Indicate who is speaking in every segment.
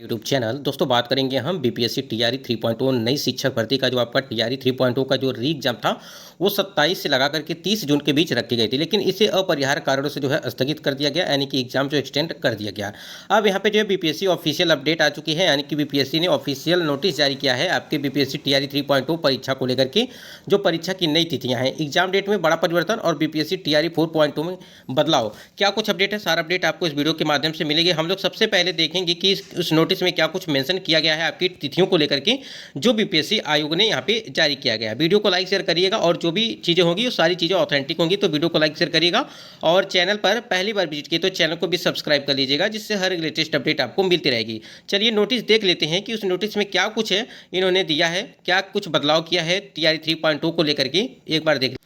Speaker 1: YouTube channel. दोस्तों बात करेंगे हम बीपीएससी टीआरई 3.0 नई शिक्षक भर्ती का। जो आपका टीआरई 3.0 का जो री एग्जाम था वो 27 से लगा करके 30 जून के बीच रखी गई थी, लेकिन इसे अपरिहार्य कारणों से जो है स्थगित कर दिया गया, यानी कि एग्जाम जो एक्सटेंड कर दिया गया। अब यहाँ पे जो है बीपीएससी ऑफिशियल अपडेट आ चुकी है, यानी कि बीपीएससी ने ऑफिशियल नोटिस जारी किया है आपके बीपीएससी टीआरई 3.0 परीक्षा को लेकर के। जो परीक्षा की नई तिथियां हैं, एग्जाम डेट में बड़ा परिवर्तन और बीपीएससी टीआरई 4.0 में बदलाव, क्या कुछ अपडेट है, सारा अपडेट आपको इस वीडियो के माध्यम से मिलेगी। हम लोग सबसे पहले देखेंगे कि उस नोटिस में क्या कुछ मेंशन किया गया है आपकी तिथियों को लेकर के, जो बीपीएससी आयोग ने यहाँ पे जारी किया गया है। वीडियो को लाइक शेयर करिएगा और जो भी चीज़ें होंगी वो सारी चीज़ें ऑथेंटिक होंगी, तो वीडियो को लाइक शेयर करिएगा। और चैनल पर पहली बार विजिट किए तो चैनल को भी सब्सक्राइब कर लीजिएगा, जिससे हर लेटेस्ट अपडेट आपको मिलती रहेगी। चलिए नोटिस देख लेते हैं कि उस नोटिस में क्या कुछ है इन्होंने दिया है, क्या कुछ बदलाव किया है टीआरई 3.0 को लेकर के। एक बार देख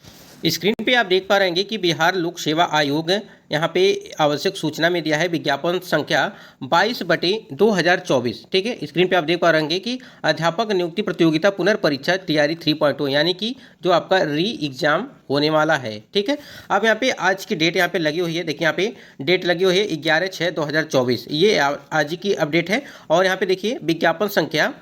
Speaker 1: स्क्रीन पे आप देख पा रहे हैं कि बिहार लोक सेवा आयोग यहाँ पे आवश्यक सूचना में दिया है विज्ञापन संख्या 22/2024। ठीक है, स्क्रीन पे आप देख पा रहे हैं कि अध्यापक नियुक्ति प्रतियोगिता पुनर्परीक्षा टीआरई 3.0, यानी कि जो आपका री एग्जाम होने वाला है। ठीक है, अब यहाँ पे आज की डेट यहाँ पे लगी हुई है, देखिए यहाँ पे डेट लगी हुई है 11/6/2024, ये आज की अपडेट है। और यहाँ पे देखिए विज्ञापन संख्या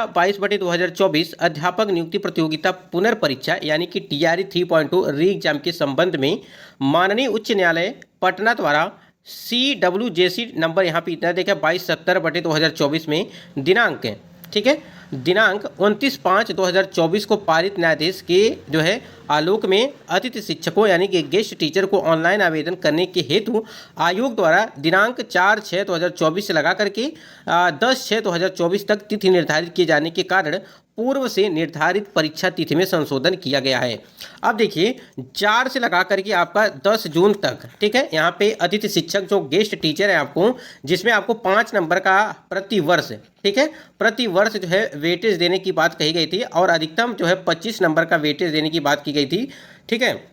Speaker 1: 22/2024 अध्यापक नियुक्ति प्रतियोगिता पुनर्परीक्षा यानी कि टीआरई 3.0 री एग्जाम के संबंध में माननीय उच्च न्यायालय पटना द्वारा CWJC नंबर यहाँ पे इतना देखा 2270/2024 में दिनांक, ठीक है, दिनांक 29/5/2024 को पारित न्यायाधीश के जो है आलोक में अतिथि शिक्षकों यानी कि गेस्ट टीचर को ऑनलाइन आवेदन करने के हेतु आयोग द्वारा दिनांक 4/6/2024 से लगा करके 10/6/2024 तक तिथि निर्धारित किए जाने के कारण पूर्व से निर्धारित परीक्षा तिथि में संशोधन किया गया है। अब देखिए 4 से लगा करके आपका 10 जून तक, ठीक है, यहाँ पे अतिथि शिक्षक जो गेस्ट टीचर है आपको, जिसमें आपको 5 नंबर का प्रति वर्ष, ठीक है, प्रति वर्ष जो है वेटेज देने की बात कही गई थी और अधिकतम जो है 25 नंबर का वेटेज देने की बात की गई थी। ठीक है,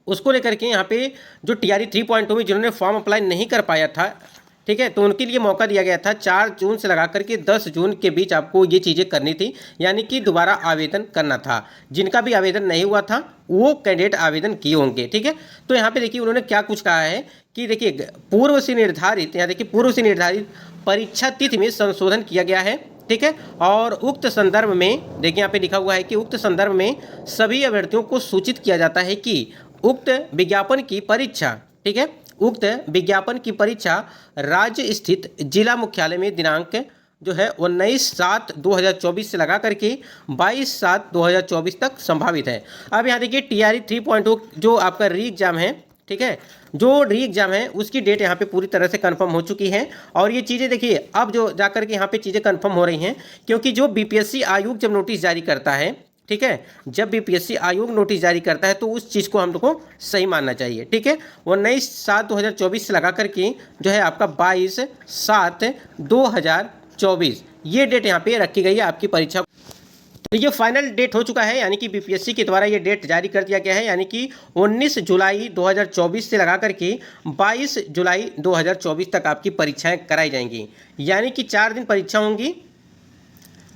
Speaker 1: उसको लेकर के यहाँ पे जो टीआरई 3.0 में जिन्होंने फॉर्म अप्लाई नहीं कर पाया था, ठीक है, तो उनके लिए मौका दिया गया था 4 जून से लगा करके 10 जून के बीच आपको ये चीज़ें करनी थी, यानी कि दोबारा आवेदन करना था। जिनका भी आवेदन नहीं हुआ था वो कैंडिडेट आवेदन किए होंगे। ठीक है, तो यहाँ पे देखिए उन्होंने क्या कुछ कहा है कि देखिए पूर्व से निर्धारित, यहाँ देखिए पूर्व से निर्धारित परीक्षा तिथि में संशोधन किया गया है। ठीक है, और उक्त संदर्भ में देखिए यहाँ पे लिखा हुआ है कि उक्त संदर्भ में सभी अभ्यर्थियों को सूचित किया जाता है कि उक्त विज्ञापन की परीक्षा, ठीक है, उक्त विज्ञापन की परीक्षा राज्य स्थित जिला मुख्यालय में दिनांक जो है 19/7/2024 से लगा करके 22/7/2024 तक संभावित है। अब यहाँ देखिए टीआरई 3.0 जो आपका री एग्जाम है, ठीक है, जो री एग्जाम है उसकी डेट यहाँ पे पूरी तरह से कंफर्म हो चुकी है। और ये चीज़ें देखिए अब जो जाकर के यहाँ पे चीज़ें कंफर्म हो रही हैं, क्योंकि जो बीपीएससी आयोग जब नोटिस जारी करता है, ठीक है, जब बीपीएससी आयोग नोटिस जारी करता है तो उस चीज़ को हम लोग को सही मानना चाहिए। ठीक है, 19/7/2024 से लगा करके जो है आपका 22/7/2024 ये डेट यहाँ पे रखी गई है आपकी परीक्षा। तो ये फाइनल डेट हो चुका है, यानी कि बीपीएससी के द्वारा ये डेट जारी कर दिया गया है, यानी कि 19 जुलाई 2024 से लगा करके 22 जुलाई 2024 तक आपकी परीक्षाएं कराई जाएंगी, यानी कि 4 दिन परीक्षा होंगी।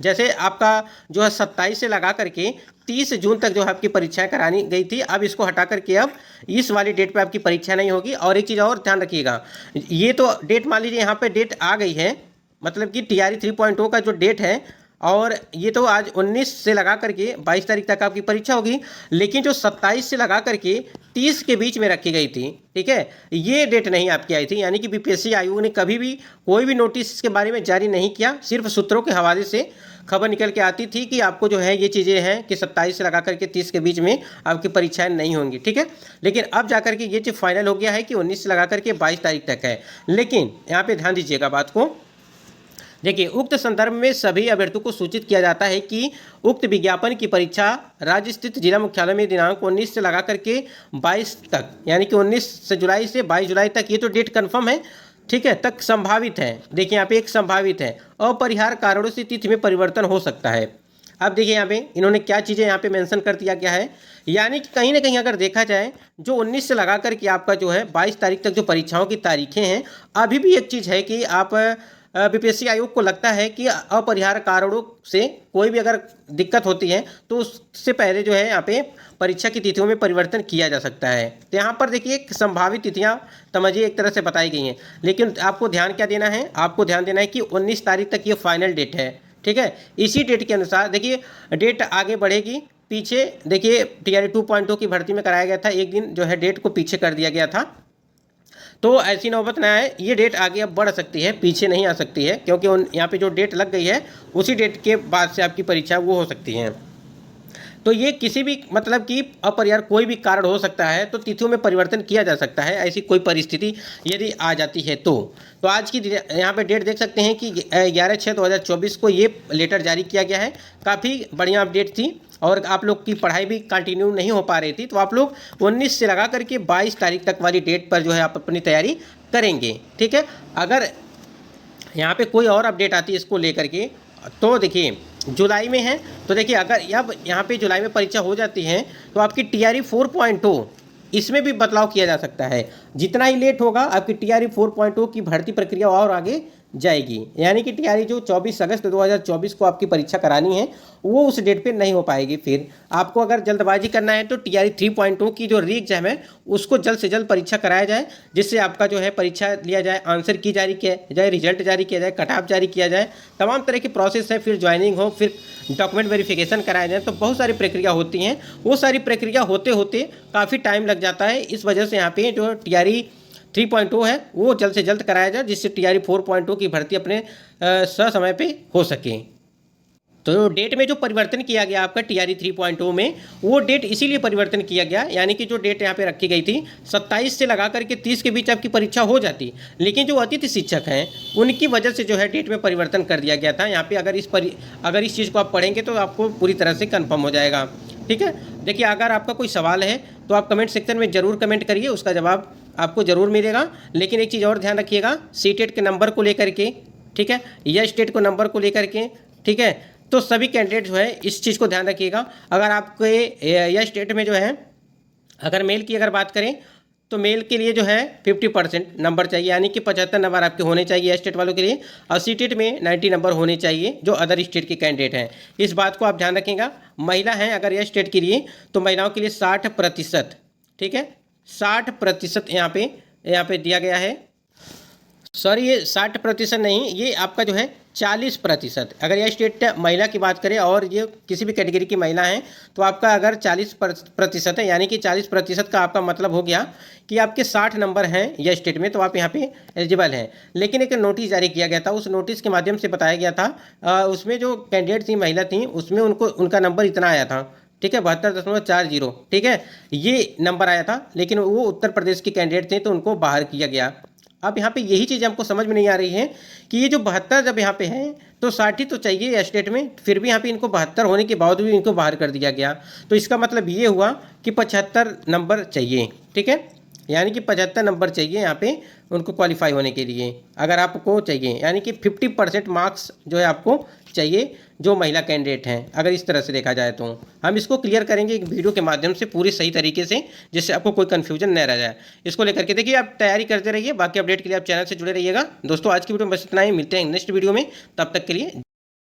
Speaker 1: जैसे आपका जो है 27 से लगा करके 30 जून तक जो है आपकी परीक्षाएं करानी गई थी, अब इसको हटा करके अब इस वाली डेट पे आपकी परीक्षा नहीं होगी। और एक चीज़ और ध्यान रखिएगा, ये तो डेट मान लीजिए यहाँ पे डेट आ गई है, मतलब कि टीआरई 3.0 का जो डेट है, और ये तो आज 19 से लगा करके 22 तारीख तक आपकी परीक्षा होगी, लेकिन जो 27 से लगा करके 30 के बीच में रखी गई थी, ठीक है, ये डेट नहीं आपकी आई थी। यानी कि बीपीएससी आयोग ने कभी भी कोई भी नोटिस इसके बारे में जारी नहीं किया, सिर्फ सूत्रों के हवाले से खबर निकल के आती थी कि आपको जो है ये चीज़ें हैं कि 27 से लगा करके 30 के बीच में आपकी परीक्षाएं नहीं होंगी। ठीक है, लेकिन अब जाकर के ये चीज़ फाइनल हो गया है कि 19 से लगा करके 22 तारीख तक है। लेकिन यहाँ पे ध्यान दीजिएगा बात को, देखिए उक्त संदर्भ में सभी अभ्यर्थियों को सूचित किया जाता है कि उक्त विज्ञापन की परीक्षा राज्य स्थित जिला मुख्यालय में दिनांक 19 से लगा करके 22 तक, यानी कि 19 जुलाई से 22 जुलाई तक, ये तो डेट कंफर्म है, ठीक है, तक संभावित है। देखिए यहाँ पे एक संभावित है, अपरिहार्य कारणों से तिथि में परिवर्तन हो सकता है। अब देखिए यहाँ पे इन्होंने क्या चीज़ें यहाँ पे मेंशन कर दिया गया है, यानी कि कहीं ना कहीं अगर देखा जाए जो 19 से लगा करके आपका जो है 22 तारीख तक जो परीक्षाओं की तारीखें हैं, अभी भी एक चीज़ है कि आप बीपीएससी आयोग को लगता है कि अपरिहार्य कारणों से कोई भी अगर दिक्कत होती है तो उससे पहले जो है यहाँ पे परीक्षा की तिथियों में परिवर्तन किया जा सकता है। तो यहाँ पर देखिए संभावित तिथियाँ समझिए एक तरह से बताई गई हैं, लेकिन आपको ध्यान क्या देना है, आपको ध्यान देना है कि 19 तारीख तक ये फाइनल डेट है। ठीक है, इसी डेट के अनुसार देखिए डेट आगे बढ़ेगी। पीछे देखिए टीआरई 2.2 की भर्ती में कराया गया था, एक दिन जो है डेट को पीछे कर दिया गया था। तो ऐसी नौबत ना आए, ये डेट आगे अब बढ़ सकती है, पीछे नहीं आ सकती है, क्योंकि यहाँ पे जो डेट लग गई है उसी डेट के बाद से आपकी परीक्षा वो हो सकती है। तो ये किसी भी मतलब कि अपरिहार्य कोई भी कारण हो सकता है, तो तिथियों में परिवर्तन किया जा सकता है, ऐसी कोई परिस्थिति यदि आ जाती है तो आज की यहाँ पे डेट देख सकते हैं कि 11/6/2024 को ये लेटर जारी किया गया है। काफ़ी बढ़िया अपडेट थी और आप लोग की पढ़ाई भी कंटिन्यू नहीं हो पा रही थी, तो आप लोग 19 से लगा करके 22 तारीख तक वाली डेट पर जो है आप अपनी तैयारी करेंगे। ठीक है, अगर यहाँ पे कोई और अपडेट आती है इसको लेकर के, तो देखिए जुलाई में है, तो देखिए अगर अब यहाँ पे जुलाई में परीक्षा हो जाती है तो आपकी टीआरई 4.2 इसमें भी बदलाव किया जा सकता है। जितना ही लेट होगा आपकी टीआरई 4.0 की भर्ती प्रक्रिया और आगे जाएगी, यानी कि टीआरई जो 24 अगस्त 2024 को आपकी परीक्षा करानी है वो उस डेट पे नहीं हो पाएगी। फिर आपको अगर जल्दबाजी करना है तो टीआरई 3.0 की जो री एग्जाम है उसको जल्द से जल्द परीक्षा कराया जाए, जिससे आपका जो है परीक्षा लिया जाए, आंसर की जारी किया जाए, रिजल्ट जारी किया जाए, कट ऑफ जारी किया जाए, तमाम तरह की प्रोसेस है, फिर ज्वाइनिंग हो, फिर डॉक्यूमेंट वेरिफिकेशन कराया जाए, तो बहुत सारी प्रक्रिया होती हैं। वो सारी प्रक्रिया होते होते काफ़ी टाइम लग जाता है। इस वजह से यहाँ पे जो टीआरई 3.0 है वो जल्द से जल्द कराया जाए, जिससे टीआरई 4.0 की भर्ती अपने समय पे हो सके। तो डेट में जो परिवर्तन किया गया आपका टीआरई 3.0 में, वो डेट इसीलिए परिवर्तन किया गया, यानी कि जो डेट यहाँ पे रखी गई थी 27 से लगा करके 30 के बीच आपकी परीक्षा हो जाती, लेकिन जो अतिथि शिक्षक हैं उनकी वजह से जो है डेट में परिवर्तन कर दिया गया था। यहाँ पे अगर इस चीज़ को आप पढ़ेंगे तो आपको पूरी तरह से कन्फर्म हो जाएगा। ठीक है, देखिए अगर आपका कोई सवाल है तो आप कमेंट सेक्शन में ज़रूर कमेंट करिए, उसका जवाब आपको ज़रूर मिलेगा। लेकिन एक चीज़ और ध्यान रखिएगा, सीटेट के नंबर को लेकर के, ठीक है, या स्टेट को नंबर को लेकर के, ठीक है, तो सभी कैंडिडेट जो है इस चीज़ को ध्यान रखिएगा। अगर आपके या स्टेट में जो है अगर मेल की अगर बात करें तो मेल के लिए जो है 50% नंबर चाहिए, यानी कि 75 नंबर आपके होने चाहिए स्टेट वालों के लिए, और सीटेट में 90 नंबर होने चाहिए जो अदर स्टेट के कैंडिडेट हैं। इस बात को आप ध्यान रखिएगा। महिला हैं अगर यह स्टेट के लिए तो महिलाओं के लिए 60%, ठीक है, 60% यहाँ पे दिया गया है। सॉरी, ये 60% नहीं, ये आपका जो है 40%। अगर यह स्टेट महिला की बात करें और ये किसी भी कैटेगरी की महिला हैं तो आपका अगर 40% है, यानी कि 40% का आपका मतलब हो गया कि आपके 60 नंबर हैं यह स्टेट में, तो आप यहाँ पे एलिजिबल हैं। लेकिन एक नोटिस जारी किया गया था, उस नोटिस के माध्यम से बताया गया था, उसमें जो कैंडिडेट थी महिला थी उसमें उनका नंबर इतना आया था, ठीक है, 72.40, ठीक है, ये नंबर आया था, लेकिन वो उत्तर प्रदेश के कैंडिडेट थे तो उनको बाहर किया गया। अब यहाँ पे यही चीज़ हमको समझ में नहीं आ रही है कि ये जो 72 जब यहाँ पे हैं तो 60 तो चाहिए स्टेट में, फिर भी यहाँ पे इनको 72 होने के बावजूद भी इनको बाहर कर दिया गया। तो इसका मतलब ये हुआ कि 75 नंबर चाहिए, ठीक है, यानी कि 75 नंबर चाहिए यहाँ पे उनको क्वालिफाई होने के लिए, अगर आपको चाहिए, यानी कि 50% मार्क्स जो है आपको चाहिए जो महिला कैंडिडेट हैं। अगर इस तरह से देखा जाए तो हम इसको क्लियर करेंगे एक वीडियो के माध्यम से पूरी सही तरीके से, जिससे आपको कोई कन्फ्यूजन न रह जाए। इसको लेकर के देखिए आप तैयारी करते रहिए, बाकी अपडेट के लिए आप चैनल से जुड़े रहिएगा। दोस्तों आज की वीडियो में बस इतना ही, मिलते हैं नेक्स्ट वीडियो में, तब तक के लिए।